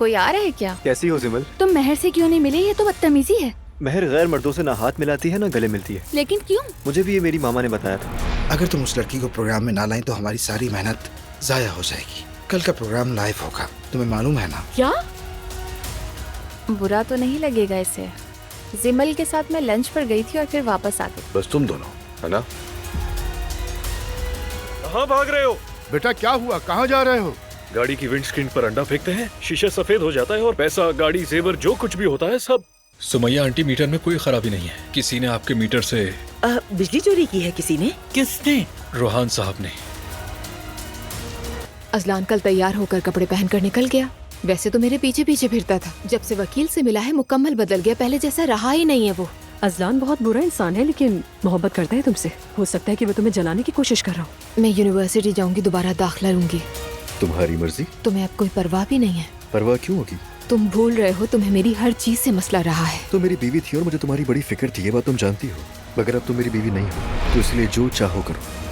कोई आ रहा है क्या? कैसी हो जिमल? तुम मेहर से क्यों नहीं मिले? ये तो बदतमीजी है। मेहर गैर मर्दों से ना हाथ मिलाती है ना गले मिलती है। लेकिन क्यों? मुझे भी ये मेरी मामा ने बताया था। अगर तुम उस लड़की को प्रोग्राम में ना लाएं तो हमारी सारी मेहनत जाया हो जाएगी। कल का प्रोग्राम लाइव होगा, तुम्हें मालूम है ना? क्या? बुरा तो नहीं लगेगा इसे। जिमल के साथ मैं लंच पर गई थी और फिर वापस आ गई। बस तुम दोनों, है ना? कहाँ भाग रहे हो? बेटा क्या हुआ, कहाँ जा रहे हो? गाड़ी की विंडस्क्रीन पर अंडा फेंकते हैं, शीशा सफेद हो जाता है और पैसा, गाड़ी, जेवर जो कुछ भी होता है सब। सुमैया आंटी, मीटर में कोई खराबी नहीं है। किसी ने आपके मीटर से बिजली चोरी की है किसी ने? किसने? रोहान साहब ने। अजलान कल तैयार होकर कपड़े पहनकर निकल गया। वैसे तो मेरे पीछे पीछे फिरता था। जब से वकील से मिला है मुकम्मल बदल गया, पहले जैसा रहा ही नहीं है वो। अजलान बहुत बुरा इंसान है लेकिन मोहब्बत करता है तुमसे। हो सकता है कि वो तुम्हें जलाने की कोशिश कर रहा हो। मैं यूनिवर्सिटी जाऊंगी, दोबारा दाखिला लूंगी। तुम्हारी मर्जी। तुम्हें अब कोई परवाह भी नहीं है। परवाह क्यों होगी? तुम भूल रहे हो तुम्हें मेरी हर चीज से मसला रहा है। तो मेरी बीवी थी और मुझे तुम्हारी बड़ी फिक्र थी, ये बात तुम जानती हो। मगर अब तुम मेरी बीवी नहीं हो, तो इसलिए जो चाहो करो।